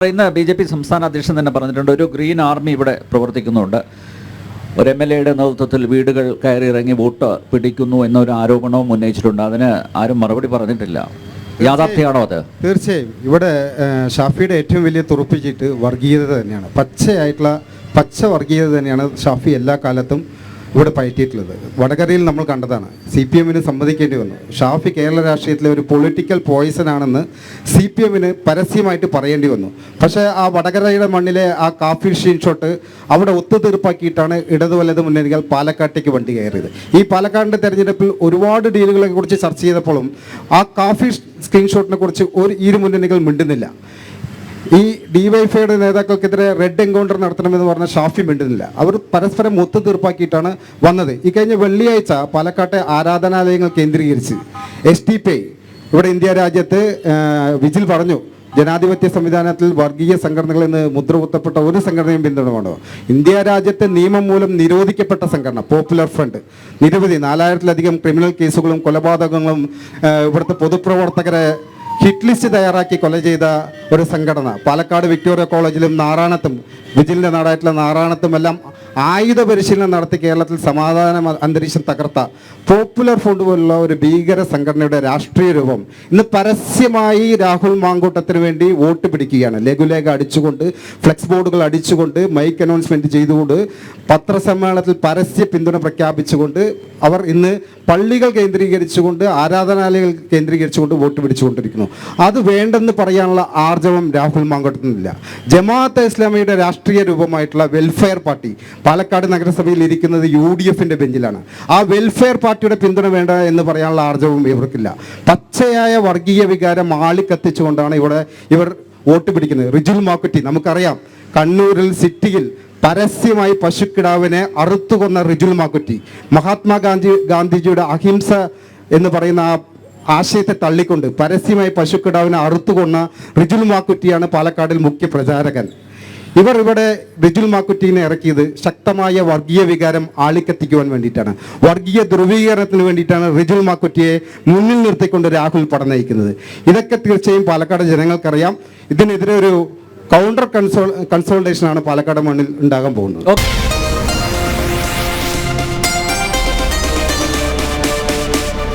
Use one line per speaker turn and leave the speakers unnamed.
ഇന്ന് BJP സംസ്ഥാന അധ്യക്ഷൻ തന്നെ പറഞ്ഞിട്ടുണ്ട്, ഒരു ഗ്രീൻ ആർമി ഇവിടെ പ്രവർത്തിക്കുന്നുണ്ട്. ഒരു MLA യുടെ നേതൃത്വത്തിൽ വീടുകൾ കയറി ഇറങ്ങി വോട്ട് പിടിക്കുന്നു എന്നൊരു ആരോപണവും ഉന്നയിച്ചിട്ടുണ്ട്. അതിന് ആരും മറുപടി പറഞ്ഞിട്ടില്ല. യാഥാർത്ഥ്യമാണോ അത്?
തീർച്ചയായും ഇവിടെ ഷാഫിയുടെ ഏറ്റവും വലിയ തുറപ്പിച്ചിട്ട് വർഗീയത തന്നെയാണ്. പച്ച വർഗീയത തന്നെയാണ് ഷാഫി എല്ലാ കാലത്തും ഇവിടെ പയറ്റിയിട്ടുള്ളത്. വടകരയിൽ നമ്മൾ കണ്ടതാണ്. CPM-ന് സമ്മതിക്കേണ്ടി വന്നു. ഷാഫി കേരള രാഷ്ട്രീയത്തിലെ ഒരു പൊളിറ്റിക്കൽ പോയിസൺ ആണെന്ന് CPM-ന് പരസ്യമായിട്ട് പറയേണ്ടി വന്നു. പക്ഷേ ആ വടകരയുടെ മണ്ണിലെ ആ കാഫി സ്ക്രീൻഷോട്ട് അവിടെ ഒത്തുതീർപ്പാക്കിയിട്ടാണ് ഇടതു വലത് മുന്നണികൾ പാലക്കാട്ടേക്ക് വണ്ടി കയറിയത്. ഈ പാലക്കാടിൻ്റെ തെരഞ്ഞെടുപ്പിൽ ഒരുപാട് ഡീലുകളെ കുറിച്ച് ചർച്ച ചെയ്തപ്പോഴും ആ കാഫി സ്ക്രീൻഷോട്ടിനെ കുറിച്ച് ഇരു മുന്നണികൾ മിണ്ടുന്നില്ല. ഈ DYFIയുടെ നേതാക്കൾക്കെതിരെ റെഡ് എൻകൗണ്ടർ നടത്തണമെന്ന് പറഞ്ഞ ഷാഫി മിണ്ടുന്നില്ല. അവർ പരസ്പരം ഒത്തുതീർപ്പാക്കിയിട്ടാണ് വന്നത്. ഈ കഴിഞ്ഞ വെള്ളിയാഴ്ച പാലക്കാട്ടെ ആരാധനാലയങ്ങൾ കേന്ദ്രീകരിച്ച് STPI ഇവിടെ ഇന്ത്യ രാജ്യത്ത് വിജിൽ പറഞ്ഞു, ജനാധിപത്യ സംവിധാനത്തിൽ വർഗീയ സംഘടനകളിൽ നിന്ന് മുദ്ര കുത്തപ്പെട്ട ഒരു സംഘടനയും പിന്തുണ. ഇന്ത്യ രാജ്യത്തെ നിയമം മൂലം നിരോധിക്കപ്പെട്ട സംഘടന പോപ്പുലർ ഫ്രണ്ട്, നിരവധി 4000-ലധികം ക്രിമിനൽ കേസുകളും കൊലപാതകങ്ങളും ഇവിടുത്തെ പൊതുപ്രവർത്തകരെ ഹിറ്റ് ലിസ്റ്റ് തയ്യാറാക്കി കൊല ചെയ്ത ഒരു സംഘടന. പാലക്കാട് വിക്ടോറിയ കോളേജിലും നാറാണത്തും, വിജിലിൻ്റെ നാടായിട്ടുള്ള നാറാണത്തും എല്ലാം ആയുധ പരിശീലനം നടത്തി കേരളത്തിൽ സമാധാന അന്തരീക്ഷം തകർത്ത പോപ്പുലർ ഫ്രണ്ട് പോലുള്ള ഒരു ഭീകര സംഘടനയുടെ രാഷ്ട്രീയ രൂപം ഇന്ന് പരസ്യമായി രാഹുൽ മാങ്കൂട്ടത്തിന് വേണ്ടി വോട്ട് പിടിക്കുകയാണ്. ലഘുലേഖ അടിച്ചുകൊണ്ട്, ഫ്ലെക്സ് ബോർഡുകൾ അടിച്ചുകൊണ്ട്, മൈക്ക് അനൗൺസ്മെൻറ്റ് ചെയ്തുകൊണ്ട്, പത്രസമ്മേളനത്തിൽ പരസ്യ പിന്തുണ പ്രഖ്യാപിച്ചുകൊണ്ട് അവർ ഇന്ന് പള്ളികൾ കേന്ദ്രീകരിച്ചുകൊണ്ട്, ആരാധനാലയങ്ങൾ കേന്ദ്രീകരിച്ചുകൊണ്ട് വോട്ട് പിടിച്ചുകൊണ്ടിരിക്കുന്നു. അത് വേണ്ടെന്ന് പറയാനുള്ള ആർജവം രാഹുൽ മാങ്കൂട്ടത്തിനില്ല. ജമാഅത്തെ ഇസ്ലാമിയുടെ രാഷ്ട്രീയ രൂപമായിട്ടുള്ള വെൽഫെയർ പാർട്ടി പാലക്കാട് നഗരസഭയിൽ ഇരിക്കുന്നത് UDF-ന്റെ ബെഞ്ചിലാണ്. ആ വെൽഫെയർ പാർട്ടിയുടെ പിന്തുണ വേണ്ട എന്ന് പറയാനുള്ള ആർജവം ഇവർക്കില്ല. പച്ചയായ വർഗീയ വികാരം ആളിക്കത്തിച്ചുകൊണ്ടാണ് ഇവർ വോട്ട് പിടിക്കുന്നത്. റിജുൽ മാക്കുറ്റി നമുക്കറിയാം, കണ്ണൂരിൽ സിറ്റിയിൽ പരസ്യമായി പശുക്കിടാവിനെ അറുത്തുകൊന്ന റിജുൽ മാക്കുറ്റി, മഹാത്മാഗാന്ധിജിയുടെ അഹിംസ എന്ന് പറയുന്ന ആ ആശയത്തെ തള്ളിക്കൊണ്ട് പരസ്യമായി പശുക്കിടാവിനെ അറുത്തുകൊന്ന റിജുൽ മാക്കുറ്റിയാണ് പാലക്കാടിൽ മുഖ്യ പ്രചാരകൻ. ഇവർ ഇവിടെ റിജുൽ മാക്കുറ്റീനെ ഇറക്കിയത് ശക്തമായ വർഗീയ വികാരം ആളിക്കത്തിക്കുവാൻ വേണ്ടിയിട്ടാണ്, വർഗീയ ധ്രുവീകരണത്തിന് വേണ്ടിയിട്ടാണ് റിജുൽ മാക്കുറ്റിയെ മുന്നിൽ നിർത്തിക്കൊണ്ട് രാഹുൽ പടനയിക്കുന്നത്. ഇതൊക്കെ തീർച്ചയായും പാലക്കാട് ജനങ്ങൾക്കറിയാം. ഇതിനെതിരെ ഒരു കൗണ്ടർ കൺസോൾട്ടേഷനാണ് പാലക്കാട് മണ്ണിൽ ഉണ്ടാകാൻ പോകുന്നത്.